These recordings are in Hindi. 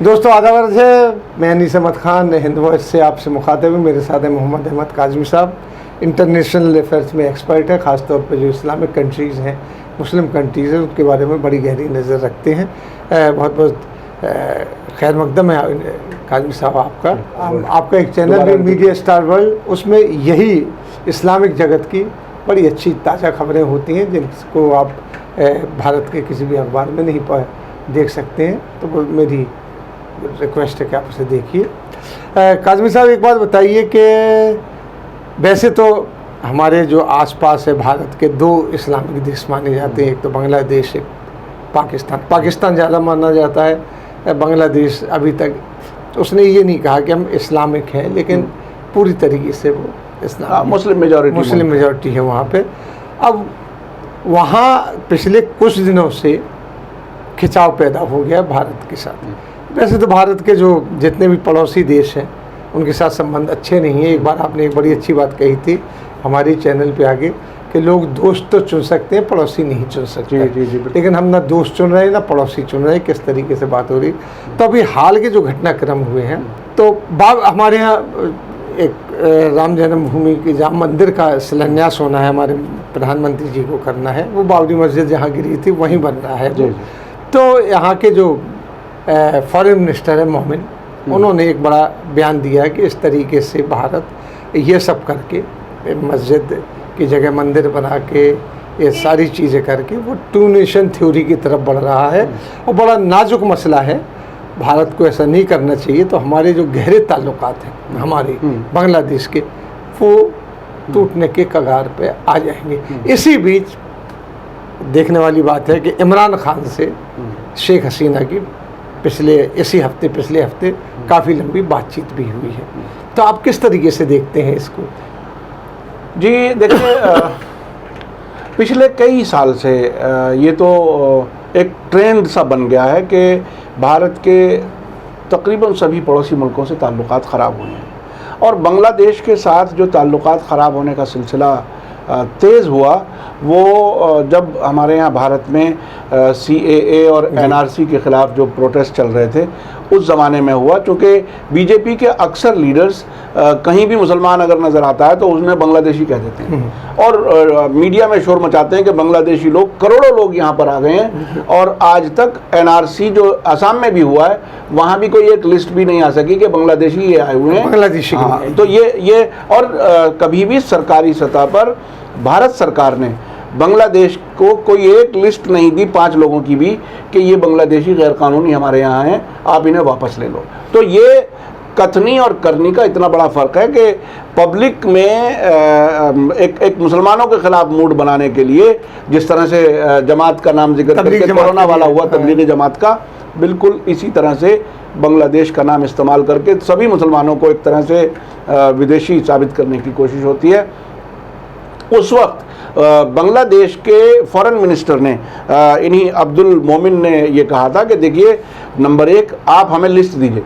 दोस्तों आदाब अर्ज़ है, मैं अनीस अहमद खान हिंद वॉइस से आपसे मुखातिब हूँ। मेरे साथ है मोहम्मद अहमद काज़मी साहब, इंटरनेशनल अफेयर्स में एक्सपर्ट है, ख़ासतौर पर जो इस्लामिक कंट्रीज़ हैं, मुस्लिम कंट्रीज़ हैं, उनके बारे में बड़ी गहरी नज़र रखते हैं। बहुत बहुत खैर मकदम है काज़मी साहब आपका। आपका एक चैनल भी मीडिया स्टार वर्ल्ड, उसमें यही इस्लामिक जगत की बड़ी अच्छी ताज़ा खबरें होती हैं जिनको आप भारत के किसी भी अखबार में नहीं देख सकते हैं। तो वो मेरी रिक्वेस्ट है कि आप उसे देखिए। काज़मी साहब एक बात बताइए कि वैसे तो हमारे जो आसपास है भारत के दो इस्लामिक देश माने जाते हैं, एक तो बांग्लादेश, एक पाकिस्तान ज़्यादा माना जाता है। बांग्लादेश अभी तक उसने ये नहीं कहा कि हम इस्लामिक हैं, लेकिन पूरी तरीके से वो इस्लाम मुस्लिम मेजॉरिटी है वहाँ पे। अब वहाँ पिछले कुछ दिनों से खिंचाव पैदा हो गया भारत के साथ। वैसे तो भारत के जो जितने भी पड़ोसी देश हैं उनके साथ संबंध अच्छे नहीं हैं। एक बार आपने एक बड़ी अच्छी बात कही थी हमारे चैनल पे आगे कि लोग दोस्त तो चुन सकते हैं, पड़ोसी नहीं चुन सकते। जी, लेकिन हम ना दोस्त चुन रहे हैं ना पड़ोसी चुन रहे हैं। किस तरीके से बात हो रही। तो अभी हाल के जो घटनाक्रम हुए हैं, तो हमारे यहाँ एक राम जन्मभूमि की राम मंदिर का शिलान्यास होना है, हमारे प्रधानमंत्री जी को करना है। वो बाबरी मस्जिद जहाँ गिरी थी वहीं बन रहा है। तो यहाँ के जो फॉरेन मिनिस्टर है मोमिन, उन्होंने एक बड़ा बयान दिया है कि इस तरीके से भारत ये सब करके मस्जिद की जगह मंदिर बना के ये सारी चीज़ें करके वो टू नेशन थ्योरी की तरफ बढ़ रहा है और बड़ा नाजुक मसला है। भारत को ऐसा नहीं करना चाहिए। तो हमारे जो गहरे ताल्लुकात हैं हमारे बांग्लादेश के, वो टूटने के कगार पे आ जाएंगे। इसी बीच देखने वाली बात है कि इमरान खान से शेख हसीना की पिछले हफ्ते काफ़ी लंबी बातचीत भी हुई है। तो आप किस तरीके से देखते हैं इसको? जी देखिए, पिछले कई साल से ये तो एक ट्रेंड सा बन गया है कि भारत के तकरीबन सभी पड़ोसी मुल्कों से ताल्लुकात ख़राब हुए हैं। और बांग्लादेश के साथ जो ताल्लुकात ख़राब होने का सिलसिला तेज़ हुआ, वो जब हमारे यहाँ भारत में CAA और NRC के ख़िलाफ़ जो प्रोटेस्ट चल रहे थे उस ज़माने में हुआ। चूँकि बीजेपी के अक्सर लीडर्स कहीं भी मुसलमान अगर नज़र आता है तो उसमें बांग्लादेशी कह देते हैं और मीडिया में शोर मचाते हैं कि बांग्लादेशी लोग, करोड़ों लोग यहाँ पर आ गए हैं। और आज तक NRC जो असम में भी हुआ है वहाँ भी कोई एक लिस्ट भी नहीं आ सकी कि बांग्लादेशी ये आए हुए हैं, बांग्लादेशी। हाँ, तो ये और कभी भी सरकारी सतह पर भारत सरकार ने बांग्लादेश को कोई एक लिस्ट नहीं दी 5 लोगों की भी कि ये बांग्लादेशी गैर कानूनी हमारे यहाँ हैं, आप इन्हें वापस ले लो। तो ये कथनी और करनी का इतना बड़ा फ़र्क है कि पब्लिक में एक मुसलमानों के ख़िलाफ़ मूड बनाने के लिए जिस तरह से जमात का नाम जिक्र करके कोरोना वाला हुआ, तबलीगी जमात का, बिल्कुल इसी तरह से बांग्लादेश का नाम इस्तेमाल करके सभी मुसलमानों को एक तरह से विदेशी साबित करने की कोशिश होती है। उस वक्त बांग्लादेश के फॉरेन मिनिस्टर ने इन्हीं अब्दुल मोमिन ने ये कहा था कि देखिए, नंबर 1 आप हमें लिस्ट दीजिए,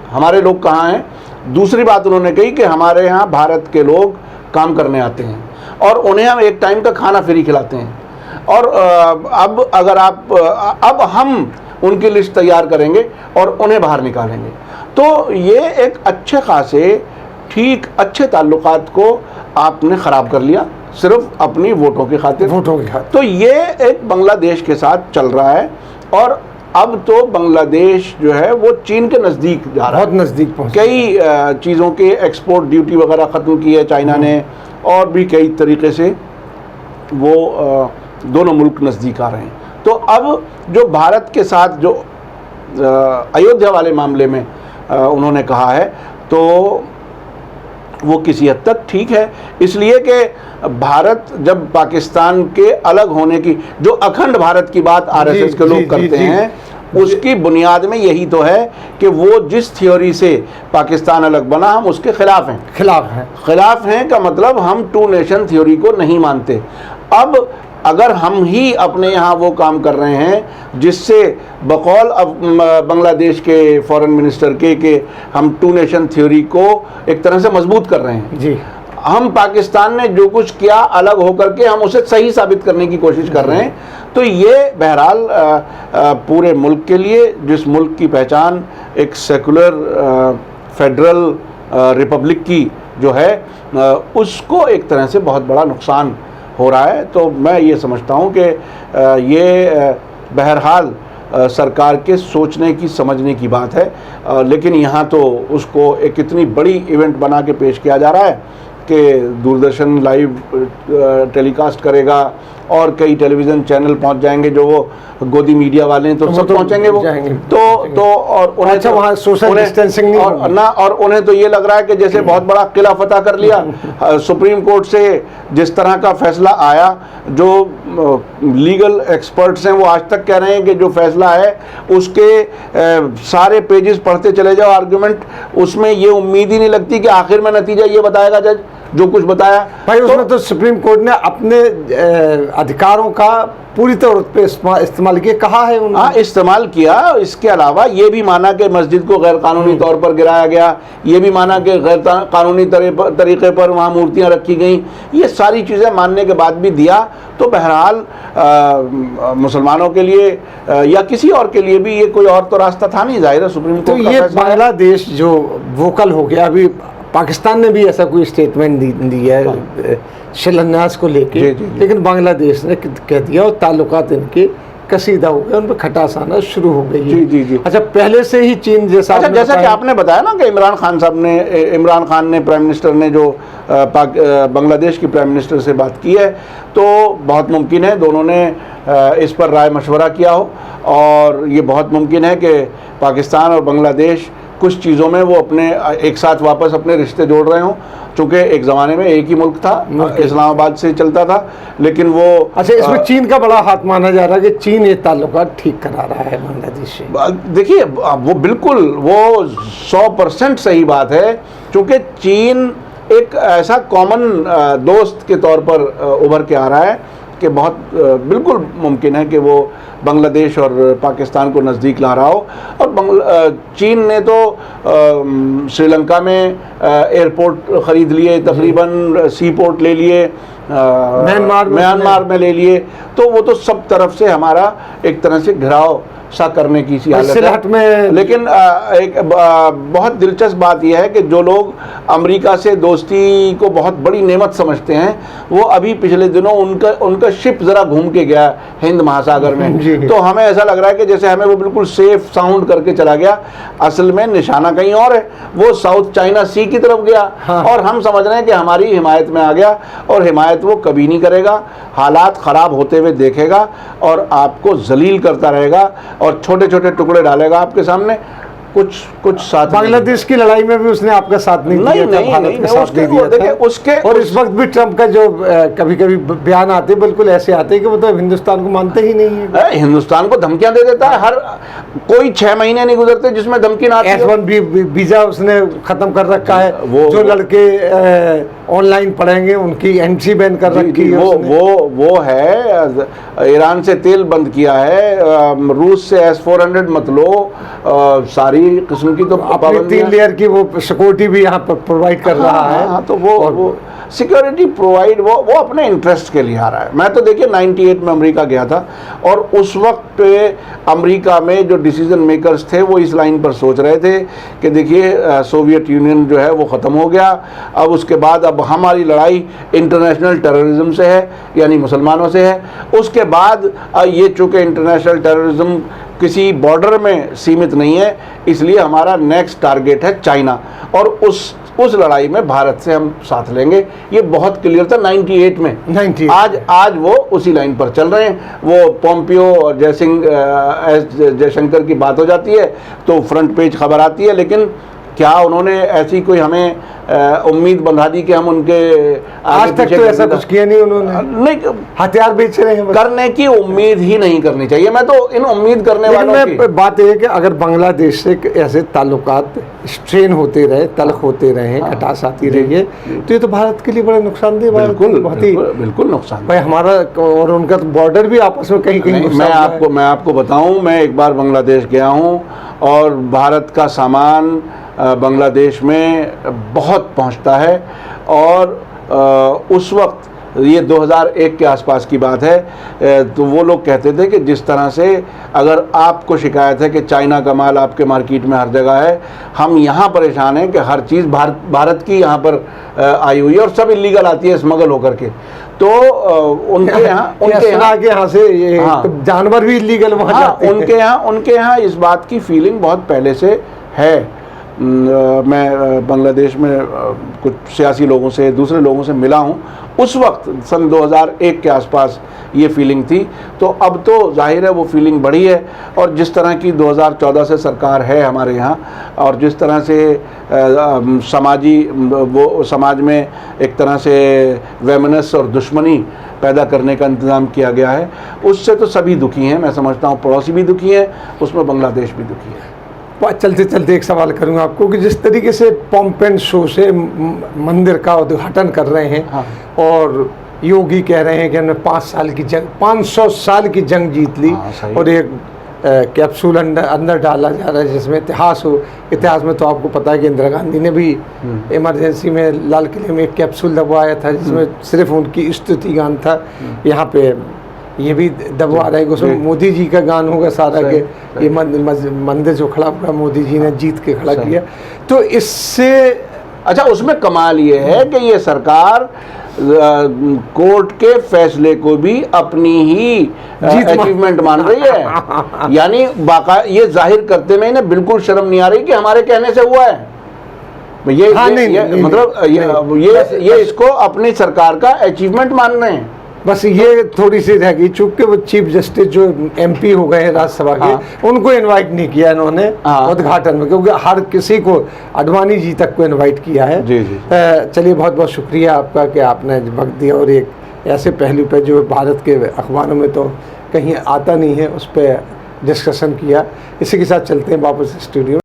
हमारे लोग कहाँ हैं। दूसरी बात उन्होंने कही कि हमारे यहाँ भारत के लोग काम करने आते हैं और उन्हें हम एक टाइम का खाना फ्री खिलाते हैं। और अब हम उनकी लिस्ट तैयार करेंगे और उन्हें बाहर निकालेंगे। तो ये एक अच्छे ताल्लुकात को आपने ख़राब कर लिया सिर्फ अपनी वोटों की खातिर। तो ये एक बांग्लादेश के साथ चल रहा है। और अब तो बांग्लादेश जो है वो चीन के नज़दीक जा रहा है, बहुत नज़दीक पहुंच। कई चीज़ों के एक्सपोर्ट ड्यूटी वगैरह ख़त्म की है चाइना ने, और भी कई तरीके से वो दोनों मुल्क नज़दीक आ रहे हैं। तो अब जो भारत के साथ जो अयोध्या वाले मामले में उन्होंने कहा है, तो वो किसी हद तक ठीक है, इसलिए कि भारत जब पाकिस्तान के अलग होने की जो अखंड भारत की बात RSS के लोग करते हैं, उसकी बुनियाद में यही तो है कि वो जिस थ्योरी से पाकिस्तान अलग बना हम उसके खिलाफ हैं का मतलब हम टू नेशन थ्योरी को नहीं मानते। अब अगर हम ही अपने यहाँ वो काम कर रहे हैं जिससे बकौल अब बांग्लादेश के फॉरेन मिनिस्टर के हम टू नेशन थ्योरी को एक तरह से मजबूत कर रहे हैं जी, हम पाकिस्तान ने जो कुछ किया अलग होकर के हम उसे सही साबित करने की कोशिश कर रहे हैं। तो ये बहरहाल पूरे मुल्क के लिए, जिस मुल्क की पहचान एक सेकुलर फेडरल रिपब्लिक की जो है उसको एक तरह से बहुत बड़ा नुकसान हो रहा है। तो मैं ये समझता हूँ कि ये बहरहाल सरकार के सोचने की समझने की बात है, लेकिन यहाँ तो उसको एक इतनी बड़ी इवेंट बना के पेश किया जा रहा है कि दूरदर्शन लाइव टेलीकास्ट करेगा और कई टेलीविज़न चैनल पहुंच जाएंगे जो वो गोदी मीडिया वाले हैं, तो सब पहुंचेंगे वो तो और उन्हें अच्छा, वहाँ सोशल डिस्टेंसिंग नहीं होगी और उन्हें तो ये लग रहा है कि जैसे बहुत बड़ा किला फतह कर लिया। सुप्रीम कोर्ट से जिस तरह का फैसला आया, जो लीगल एक्सपर्ट्स हैं वो आज तक कह रहे हैं कि जो फैसला है उसके सारे पेजेस पढ़ते चले जाओ आर्गुमेंट, उसमें ये उम्मीद ही नहीं लगती कि आखिर में नतीजा ये बताएगा जज जो कुछ बताया। भाई उसमें तो सुप्रीम कोर्ट ने अपने अधिकारों का पूरी तौर पे इस्तेमाल किया, कहा है उन्होंने। हाँ, इस्तेमाल किया। इसके अलावा ये भी माना कि मस्जिद को गैर कानूनी तौर पर गिराया गया, ये भी माना कि गैर कानूनी तरीके पर वहाँ मूर्तियाँ रखी गईं। ये सारी चीज़ें मानने के बाद भी दिया। तो बहरहाल मुसलमानों के लिए या किसी और के लिए भी ये कोई और तो रास्ता था नहीं, जाहिर है सुप्रीम कोर्ट तो ये बांग्लादेश जो वोकल हो गया, अभी पाकिस्तान ने भी ऐसा कोई स्टेटमेंट दिया है शिलान्यास को लेके, लेकिन बांग्लादेश ने कह दिया और ताल्लुकात इनके कसीदा हो गए, उन पर खटास आना शुरू हो गई है। जी। अच्छा, पहले से ही चीन जैसा, अच्छा, जैसा कि आपने बताया ना कि इमरान खान ने प्राइम मिनिस्टर ने जो बांग्लादेश की प्राइम मिनिस्टर से बात की है, तो बहुत मुमकिन है दोनों ने इस पर राय मशवरा किया हो, और ये बहुत मुमकिन है कि पाकिस्तान और बांग्लादेश कुछ चीज़ों में वो अपने एक साथ वापस अपने रिश्ते जोड़ रहे हों, चूँकि एक ज़माने में एक ही मुल्क था, इस्लामाबाद से चलता था, लेकिन वो अच्छा, इसमें चीन का बड़ा हाथ माना जा रहा है कि चीन ये ताल्लुकात ठीक करा रहा है बांग्लादेश से। देखिए, वो बिल्कुल वो 100% सही बात है, चूँकि चीन एक ऐसा कॉमन दोस्त के तौर पर उभर के आ रहा है कि बहुत बिल्कुल मुमकिन है कि वो बांग्लादेश और पाकिस्तान को नज़दीक ला रहा हो। और चीन ने तो श्रीलंका में एयरपोर्ट ख़रीद लिए, तकरीबन सी पोर्ट ले लिए, म्यांमार में ले लिए, तो वो तो सब तरफ से हमारा एक तरह से घिराव सा करने की सी हालत है। लेकिन एक बहुत दिलचस्प बात यह है कि जो लोग अमेरिका से दोस्ती को बहुत बड़ी नेमत समझते हैं, वो अभी पिछले दिनों उनका शिप ज़रा घूम के गया हिंद महासागर में, तो हमें ऐसा लग रहा है कि जैसे हमें वो बिल्कुल सेफ साउंड करके चला गया, असल में निशाना कहीं और है, वो साउथ चाइना सी की तरफ गया। हाँ। और हम समझ रहे हैं कि हमारी हिमायत में आ गया, और हिमायत वो कभी नहीं करेगा, हालात ख़राब होते हुए देखेगा और आपको जलील करता रहेगा और छोटे छोटे टुकड़े डालेगा आपके सामने। कुछ साथ बांग्लादेश की लड़ाई में भी उसने आपका साथ नहीं दिया था, भारत का साथ नहीं दिया था। उसके और इस वक्त भी ट्रंप का जो कभी कभी बयान आते बिल्कुल ऐसे आते हैं कि मतलब हिंदुस्तान को मानते ही नहीं है, हिंदुस्तान को धमकियां दे देता है। हर कोई 6 महीने नहीं गुजरते जिसमें धमकी ना आती है। H1B वीजा उसने खत्म कर रखा है, जो लड़के ऑनलाइन पढ़ेंगे उनकी एंट्री बैन कर रखी है। वो है, ईरान से तेल बंद किया है, रूस से S-400 मत लो, सारी किस्म की तो अपनी 3 लेयर की वो सिक्योरिटी भी यहाँ पर प्रोवाइड कर रहा है। हाँ, तो वो सिक्योरिटी प्रोवाइड वो अपने इंटरेस्ट के लिए आ रहा है। मैं तो देखिए 98 में अमेरिका गया था, और उस वक्त पे अमेरिका में जो डिसीजन मेकर्स थे वो इस लाइन पर सोच रहे थे कि देखिए सोवियत यूनियन जो है वो ख़त्म हो गया, अब उसके बाद अब हमारी लड़ाई इंटरनेशनल टेररिज्म से है, यानी मुसलमानों से है। उसके बाद ये चूँकि इंटरनेशनल टेररिज्म किसी बॉर्डर में सीमित नहीं है, इसलिए हमारा नेक्स्ट टारगेट है चाइना, और उस लड़ाई में भारत से हम साथ लेंगे। ये बहुत क्लियर था 98 में। आज वो उसी लाइन पर चल रहे हैं। वो पोम्पियो और जयशंकर की बात हो जाती है तो फ्रंट पेज खबर आती है, लेकिन क्या उन्होंने ऐसी कोई हमें उम्मीद बंधा दी कि हम उनके आज तक तो ऐसा कुछ किया नहीं उन्होंने। नहीं, हथियार बेच रहे हैं, करने की उम्मीद ही नहीं करनी चाहिए। मैं तो इन उम्मीद करने वालों की बात यह है कि अगर बांग्लादेश से ऐसे ताल्लुकात स्ट्रेन होते रहे, तलख होते रहे, खटास आती रही है, तो ये तो भारत के लिए बड़ा नुकसानदेह। बिल्कुल नुकसान भाई, हमारा और उनका तो बॉर्डर भी आपस में कहीं मैं आपको बताऊं, मैं एक बार बांग्लादेश गया हूं और भारत का सामान बांग्लादेश में बहुत पहुंचता है, और उस वक्त ये 2001 के आसपास की बात है। तो वो लोग कहते थे कि जिस तरह से अगर आपको शिकायत है कि चाइना का माल आपके मार्केट में हर जगह है, हम यहाँ परेशान हैं कि हर चीज़ भारत की यहाँ पर आई हुई है और सब इलीगल आती है स्मगल होकर के। तो उनके यहाँ से ये तो जानवर भी इलीगल वहाँ जाते हैं। उनके यहाँ इस बात की फीलिंग बहुत पहले से है। मैं बांग्लादेश में कुछ सियासी लोगों से, दूसरे लोगों से मिला हूँ, उस वक्त सन 2001 के आसपास ये फीलिंग थी। तो अब तो जाहिर है वो फीलिंग बढ़ी है, और जिस तरह की 2014 से सरकार है हमारे यहाँ, और जिस तरह से समाज में एक तरह से वेमनस और दुश्मनी पैदा करने का इंतज़ाम किया गया है, उससे तो सभी दुखी हैं। मैं समझता हूँ पड़ोसी भी दुखी हैं, उसमें बांग्लादेश भी दुखी है। चलते चलते एक सवाल करूंगा आपको कि जिस तरीके से पॉम्प एंड शो से मंदिर का उद्घाटन कर रहे हैं, हाँ। और योगी कह रहे हैं कि हमने 500 साल की जंग जीत ली, हाँ, और एक कैप्सूल अंदर डाला जा रहा है जिसमें इतिहास हो। इतिहास में तो आपको पता है कि इंदिरा गांधी ने भी इमरजेंसी में लाल किले में एक कैप्सूल दबवाया था जिसमें सिर्फ उनकी स्तुति गान था। यहाँ पे ये भी दबवा रहे हैं, उसमें मोदी जी का गान होगा सारा के ये मंदिर जो खड़ा हुआ मोदी जी ने जीत के खड़ा किया। तो इससे अच्छा, उसमें कमाल ये है कि ये सरकार कोर्ट के फैसले को भी अपनी ही अचीवमेंट मान रही है। यानी ये जाहिर करते में इन्हें बिल्कुल शर्म नहीं आ रही कि हमारे कहने से हुआ है। ये इसको अपनी सरकार का अचीवमेंट मान रहे हैं। बस ये थोड़ी सी रह गई चूक के वो चीफ जस्टिस जो एमपी हो गए हैं राज्यसभा के, उनको इनवाइट नहीं किया इन्होंने उद्घाटन में, क्योंकि हर किसी को, आडवाणी जी तक को इनवाइट किया है। चलिए, बहुत बहुत शुक्रिया आपका कि आपने वक्त दिया, और एक ऐसे पहलू पे जो भारत के अखबारों में तो कहीं आता नहीं है उस पर डिस्कशन किया। इसी के साथ चलते हैं वापस स्टूडियो।